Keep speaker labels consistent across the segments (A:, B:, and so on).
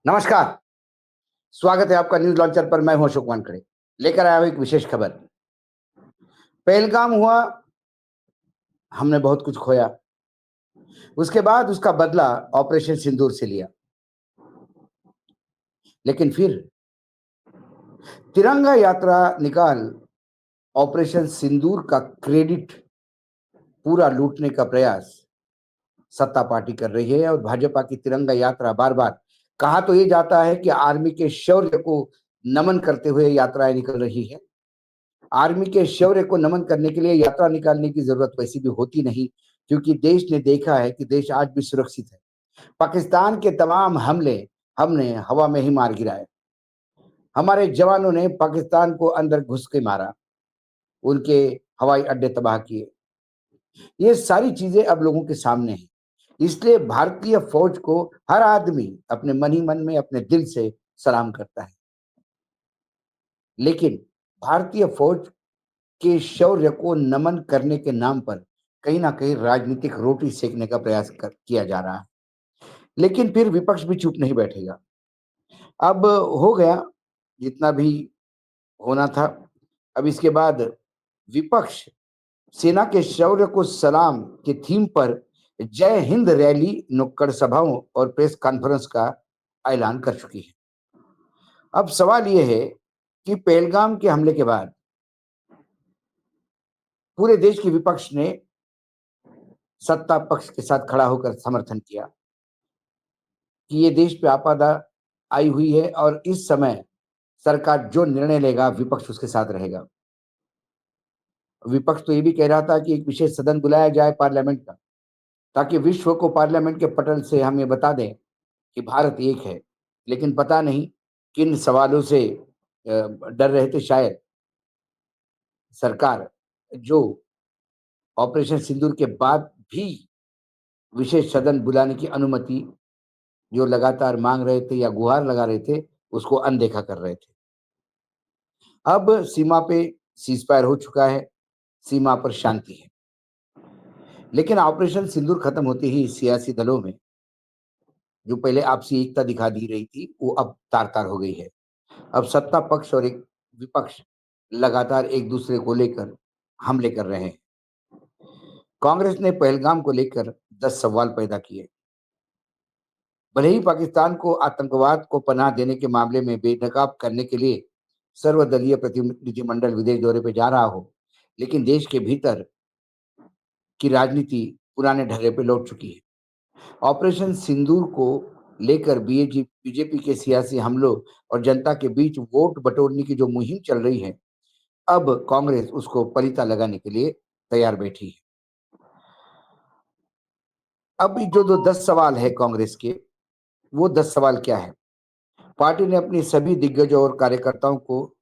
A: नमस्कार, स्वागत है आपका न्यूज़ लॉन्चर पर। मैं हूं अशोक वानखेड़े। लेकर आया हूं एक विशेष खबर। पहलगाम हुआ, हमने बहुत कुछ खोया। उसके बाद उसका बदला ऑपरेशन सिंदूर से लिया। लेकिन फिर तिरंगा यात्रा निकाल ऑपरेशन सिंदूर का क्रेडिट पूरा लूटने का प्रयास सत्ता पार्टी कर रही है। और भाजपा की तिरंगा यात्रा बार-बार कहा तो ये जाता है कि आर्मी के शौर्य को नमन करते हुए यात्राएं निकल रही है। आर्मी के शौर्य को नमन करने के लिए यात्रा निकालने की जरूरत वैसी भी होती नहीं, क्योंकि देश ने देखा है कि देश आज भी सुरक्षित है। पाकिस्तान के तमाम हमले हमने हवा में ही मार गिराए। हमारे जवानों ने पाकिस्तान को अंदर घुस के मारा, उनके हवाई अड्डे तबाह किए। ये सारी चीजें अब लोगों के सामने हैं। इसलिए भारतीय फौज को हर आदमी अपने मन ही मन में, अपने दिल से सलाम करता है। लेकिन भारतीय फौज के शौर्य को नमन करने के नाम पर कहीं ना कहीं राजनीतिक रोटी सेकने का किया जा रहा है। लेकिन फिर विपक्ष भी चुप नहीं बैठेगा। अब हो गया जितना भी होना था। अब इसके बाद विपक्ष सेना के शौर्य को सलाम के थीम पर जय हिंद रैली, नुक्कड़ सभाओं और प्रेस कॉन्फ्रेंस का ऐलान कर चुकी है। अब सवाल यह है कि पहलगाम के हमले के बाद पूरे देश के विपक्ष ने सत्ता पक्ष के साथ खड़ा होकर समर्थन किया कि ये देश पे आपदा आई हुई है और इस समय सरकार जो निर्णय लेगा विपक्ष उसके साथ रहेगा। विपक्ष तो ये भी कह रहा था कि एक विशेष सदन बुलाया जाए पार्लियामेंट का, ताकि विश्व को पार्लियामेंट के पटल से हम ये बता दें कि भारत एक है। लेकिन पता नहीं किन सवालों से डर रहे थे शायद सरकार, जो ऑपरेशन सिंदूर के बाद भी विशेष सदन बुलाने की अनुमति जो लगातार मांग रहे थे या गुहार लगा रहे थे, उसको अनदेखा कर रहे थे। अब सीमा पे सीज़फायर हो चुका है, सीमा पर शांति है। लेकिन ऑपरेशन सिंदूर खत्म होते ही सियासी दलों में जो पहले आपसी एकता दिखा दी रही थी, वो अब तार-तार हो गई है। अब सत्ता पक्ष और एक विपक्ष लगातार एक दूसरे को लेकर हमले कर रहे हैं। कांग्रेस ने पहलगाम को लेकर 10 सवाल पैदा किए। भले ही पाकिस्तान को आतंकवाद को पनाह देने के मामले में बेनकाब करने के लिए सर्वदलीय प्रतिनिधिमंडल विदेश दौरे पर जा रहा हो, लेकिन देश के भीतर की राजनीति पुराने ढर्रे पे लौट चुकी है। ऑपरेशन सिंदूर को लेकर बीजेपी के सियासी हमलों और जनता के बीच वोट बटोरने की जो मुहिम चल रही है, अब कांग्रेस उसको पलीता लगाने के लिए तैयार बैठी है। अब जो 10 सवाल है कांग्रेस के, वो 10 सवाल क्या है? पार्टी ने अपनी सभी दिग्गजों और कार्यकर्ताओं को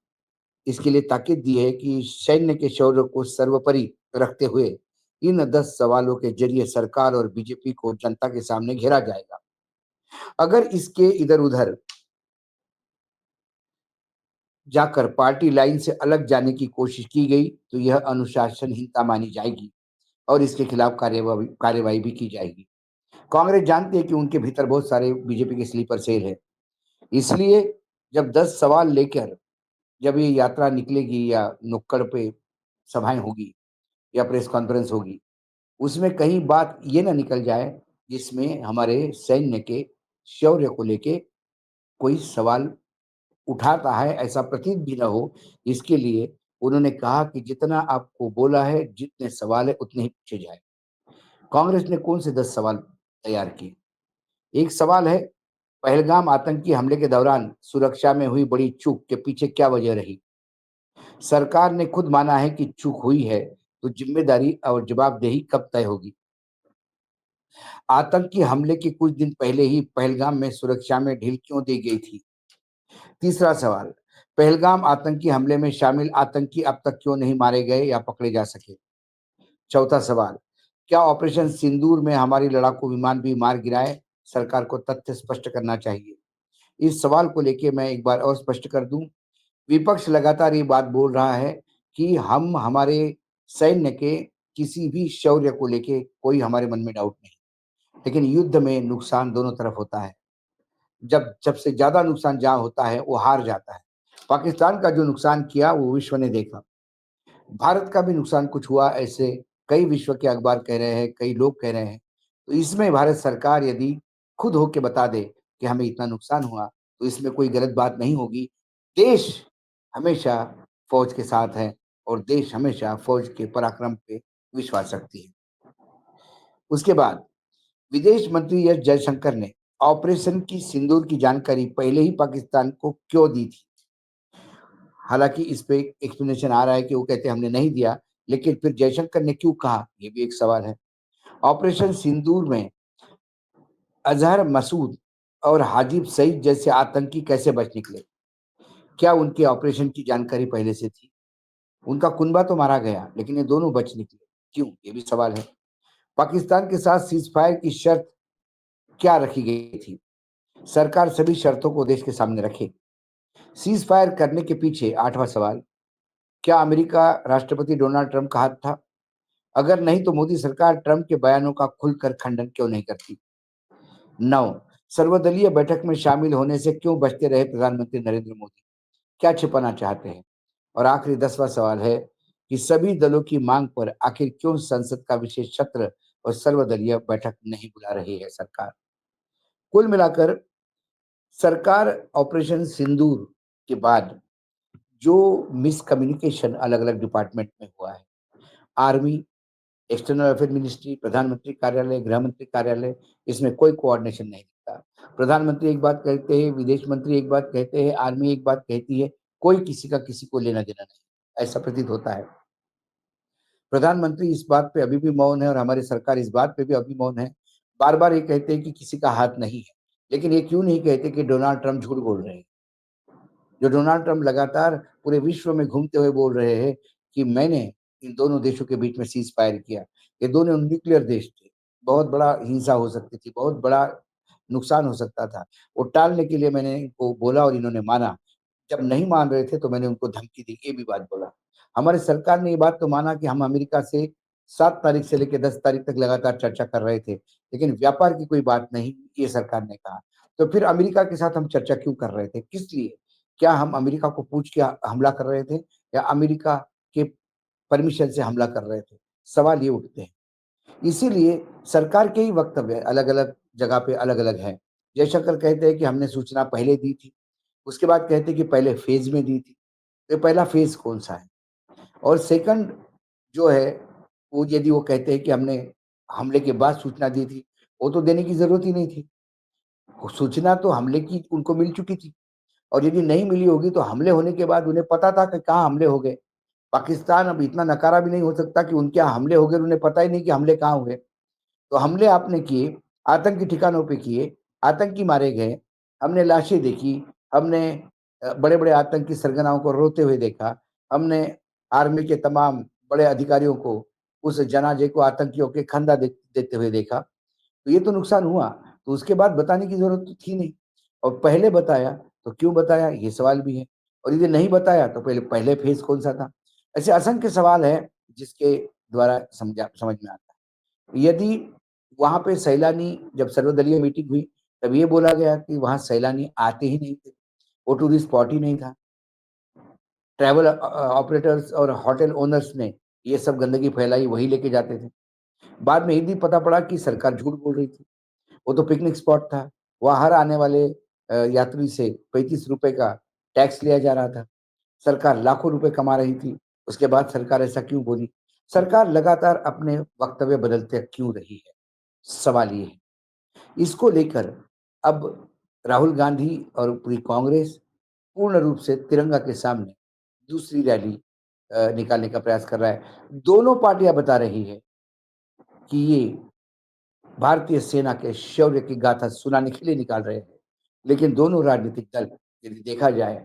A: इसके लिए ताकीद दी है कि सैन्य के शौर्य को सर्वोपरि रखते हुए इन 10 सवालों के जरिए सरकार और बीजेपी को जनता के सामने घेरा जाएगा। अगर इसके इधर-उधर जाकर पार्टी लाइन से अलग जाने की कोशिश की गई, तो यह अनुशासनहीनता मानी जाएगी और इसके खिलाफ कार्यवाही भी की जाएगी। कांग्रेस जानती है कि उनके भीतर बहुत सारे बीजेपी के स्लीपर सेल है। इसलिए जब 10 सवाल लेकर जब ये यात्रा निकलेगी या नुक्कड़ पे सभाएँ होगी या प्रेस कॉन्फ्रेंस होगी, उसमें कहीं बात ये ना निकल जाए जिसमें हमारे सैन्य के शौर्य को लेके कोई सवाल उठाता है, ऐसा प्रतीत भी ना हो। इसके लिए उन्होंने कहा कि जितना आपको बोला है, जितने सवाल है उतने ही पूछे जाएँ। कांग्रेस ने कौन से 10 सवाल तैयार किए? एक सवाल है, पहलगाम आतंकी हमले के दौरान सुरक्षा में हुई बड़ी चूक के पीछे क्या वजह रही? सरकार ने खुद माना है कि चूक हुई है, तो जिम्मेदारी और जवाबदेही कब तय होगी? आतंकी हमले के कुछ दिन पहले ही पहलगाम में सुरक्षा में ढील क्यों दी गई थी? तीसरा सवाल, पहलगाम आतंकी हमले में शामिल आतंकी अब तक क्यों नहीं मारे गए या पकड़े जा सके? चौथा सवाल, क्या ऑपरेशन सिंदूर में हमारी लड़ाकू विमान भी मार गिराए? सरकार को तथ्य स्पष्ट करना चाहिए। इस सवाल को लेके मैं एक बार और स्पष्ट कर दूं, विपक्ष लगातार ये बात बोल रहा है कि हम हमारे सैन्य के किसी भी शौर्य को लेके कोई हमारे मन में डाउट नहीं, लेकिन युद्ध में नुकसान दोनों तरफ होता है। जब सबसे ज्यादा नुकसान जहां होता है वो हार जाता है। पाकिस्तान का जो नुकसान किया वो विश्व ने देखा। भारत का भी नुकसान कुछ हुआ, ऐसे कई विश्व के अखबार कह रहे हैं, कई लोग कह रहे हैं। तो इसमें भारत सरकार यदि खुद होके बता दे कि हमें इतना नुकसान हुआ, तो इसमें कोई गलत बात नहीं होगी। देश हमेशा फौज के साथ है और देश हमेशा फौज के पराक्रम पे विश्वास रखती है। उसके बाद विदेश मंत्री एस जयशंकर ने ऑपरेशन की सिंदूर की जानकारी पहले ही पाकिस्तान को क्यों दी थी? हालांकि इस पे एक्सप्लेनेशन आ रहा है कि वो कहते हैं हमने नहीं दिया, लेकिन फिर जयशंकर ने क्यों कहा, ये भी एक सवाल है। ऑपरेशन सिंदूर में अजहर मसूद और हाजिब सईद जैसे आतंकी कैसे बच निकले? क्या उनके ऑपरेशन की जानकारी पहले से थी? उनका कुनबा तो मारा गया, लेकिन ये दोनों बच निकले, क्यों? ये भी सवाल है। पाकिस्तान के साथ सीज फायर की शर्त क्या रखी गई थी? सरकार सभी शर्तों को देश के सामने रखे। सीज फायर करने के पीछे आठवां सवाल, क्या अमेरिका राष्ट्रपति डोनाल्ड ट्रंप का हाथ था? अगर नहीं तो मोदी सरकार ट्रंप के बयानों का खुलकर खंडन क्यों नहीं करती? 9, सर्वदलीय बैठक में शामिल होने से क्यों बचते रहे प्रधानमंत्री नरेंद्र मोदी? क्या छिपाना चाहते हैं? और आखिरी 10वां सवाल है कि सभी दलों की मांग पर आखिर क्यों संसद का विशेष सत्र और सर्वदलीय बैठक नहीं बुला रही है सरकार? कुल मिलाकर सरकार ऑपरेशन सिंदूर के बाद जो मिसकम्युनिकेशन अलग-अलग डिपार्टमेंट में हुआ है, आर्मी, एक्सटर्नल अफेयर मिनिस्ट्री, प्रधानमंत्री कार्यालय, गृह मंत्री कार्यालय, इसमें कोई कोऑर्डिनेशन नहीं दिखता। प्रधानमंत्री एक बात कहते हैं, विदेश मंत्री एक बात कहते हैं, आर्मी एक बात कहती है, कोई किसी का किसी को लेना-देना नहीं, ऐसा प्रतीत होता है। प्रधानमंत्री इस बात पे अभी भी मौन है और हमारी सरकार इस बात पे भी अभी मौन है। बार-बार ये कहते हैं कि किसी का हाथ नहीं है, लेकिन ये क्यों नहीं कहते कि डोनाल्ड ट्रम्प झूठ बोल रहे हैं? जो डोनाल्ड ट्रम्प लगातार पूरे विश्व में घूमते हुए बोल रहे हैं कि मैंने इन दोनों देशों के बीच में सीज़ फायर किया। ये दोनों न्यूक्लियर देश थे। बहुत बड़ा हिंसा हो सकती थी, बहुत बड़ा नुकसान हो सकता था। वो टालने के लिए मैंने इनको बोला और इन्होंने माना। जब नहीं मान रहे थे तो मैंने उनको धमकी दी, ये भी बात बोला। हमारी सरकार ने ये बात तो माना कि हम अमेरिका से 7 तारीख से लेके 10 तारीख तक लगातार चर्चा कर रहे थे, लेकिन व्यापार की कोई बात नहीं, ये सरकार ने कहा। तो फिर अमेरिका के साथ हम चर्चा क्यों कर रहे थे? किस लिए? क्या हम अमेरिका को पूछ के हमला कर रहे थे या अमेरिका के परमिशन से हमला कर रहे थे? सवाल ये उठते हैं। इसीलिए सरकार के ही वक्तव्य अलग-अलग जगह पे अलग-अलग हैं। जयशंकर कहते हैं कि हमने सूचना पहले दी थी, उसके बाद कहते हैं कि पहले फ़ेज़ में दी थी। तो पहला फ़ेज़ कौन-सा है? और सेकंड जो है, वो यदि वो कहते हैं कि हमने हमले के बाद सूचना दी थी, वो तो देने की ज़रूरत ही नहीं थी। वो सूचना तो हमले की उनको मिल चुकी थी और यदि नहीं मिली होगी तो हमले होने के बाद उन्हें पता था कि कहाँ हमले हो गए। पाकिस्तान अब इतना नकारा भी नहीं हो सकता कि उनके यहाँ हमले हो गए और उन्हें पता ही नहीं कि हमले कहाँ हुए। तो हमले आपने किए, आतंकी ठिकानों पे किए, आतंकी मारे गए, हमने लाशें देखी, हमने बड़े-बड़े आतंकी सरगनाओं को रोते हुए देखा, हमने आर्मी के तमाम बड़े अधिकारियों को उस जनाजे को आतंकियों के खंदा देते हुए देखा। तो ये तो नुकसान हुआ, तो उसके बाद बताने की ज़रूरत तो थी नहीं और पहले बताया, तो क्यों बताया? ये सवाल भी है और यदि नहीं बताया तो पहले पहले फ़ेज़ कौन-सा था? ऐसे असंख्य सवाल हैं जिसके द्वारा समझ में आता है। यदि वहाँ पे सैलानी जब सर्वदलीय मीटिंग हुई, तब ये बोला गया कि वहाँ सैलानी आते ही नहीं थे, वो टूरिस्ट स्पॉट ही नहीं था। ट्रैवल ऑपरेटर्स और होटल ओनर्स ने ये सब गंदगी फैलाई, वही लेके जाते थे। बाद में ये भी पता पड़ा कि सरकार झूठ बोल रही थी। वो तो पिकनिक स्पॉट था। वहाँ हर आने वाले यात्री से ₹35 का टैक्स लिया जा रहा था। सरकार लाखों रुपए कमा रही थी। उसके बाद सरकार ऐसा क्यों बोली? सरकार लगातार अपने वक्तव्य बदलते क्यों रही है? सवाल ये है। इसको लेकर अब राहुल गांधी और पूरी कांग्रेस पूर्ण रूप से तिरंगा के सामने दूसरी रैली निकालने का प्रयास कर रहा है। दोनों पार्टियां बता रही है कि ये भारतीय सेना के शौर्य की गाथा सुनाने के लिए निकाल रहे हैं। लेकिन दोनों राजनीतिक दल यदि देखा जाए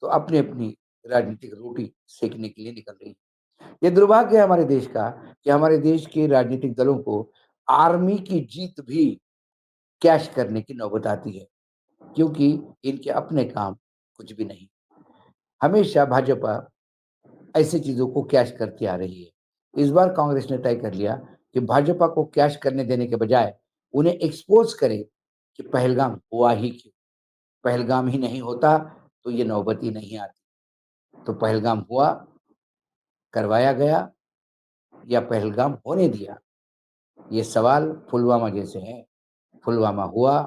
A: तो अपनी-अपनी राजनीतिक रोटी सेकने के लिए निकल रही है। ये दुर्भाग्य है हमारे देश का कि हमारे देश के राजनीतिक दलों को आर्मी की जीत भी कैश करने की नौबत आती है, क्योंकि इनके अपने काम कुछ भी नहीं। हमेशा भाजपा ऐसी चीज़ों को कैश करती आ रही है। इस बार कांग्रेस ने तय कर लिया कि भाजपा को कैश करने देने के बजाय उन्हें एक्सपोज़ करे कि पहलगाम हुआ ही क्यों? पहलगाम ही नहीं होता तो ये नौबत ही नहीं आती। तो पहलगाम हुआ, करवाया गया या पहलगाम होने दिया? ये सवाल पुलवामा जैसे हैं। पुलवामा हुआ,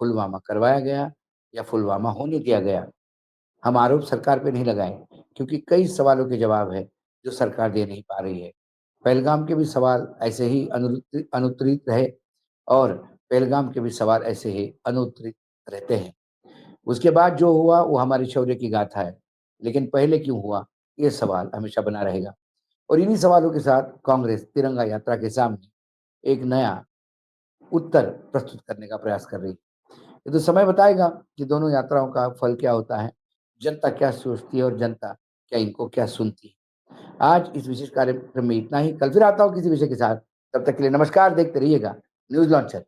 A: पुलवामा करवाया गया या पुलवामा होने दिया गया? हम आरोप सरकार पे नहीं लगाएँ, क्योंकि कई सवालों के जवाब है जो सरकार दे नहीं पा रही है। पहलगाम के भी सवाल ऐसे ही अनुत्तरित रहे और पहलगाम के भी सवाल ऐसे ही अनुत्तरित रहते हैं। उसके बाद जो हुआ वो हमारे शौर्य की गाथा है, लेकिन पहले क्यों हुआ? ये सवाल हमेशा बना रहेगा। और इन्हीं सवालों के साथ कांग्रेस तिरंगा यात्रा के सामने एक नया उत्तर प्रस्तुत करने का प्रयास कर रही है। ये तो समय बताएगा कि दोनों यात्राओं का फल क्या होता है, जनता क्या सोचती है और जनता क्या इनको क्या सुनती है। आज इस विशेष कार्यक्रम में इतना ही, कल फिर आता हूँ किसी विषय के साथ। तब तक के लिए नमस्कार, देखते रहिएगा न्यूज़ लॉन्चर।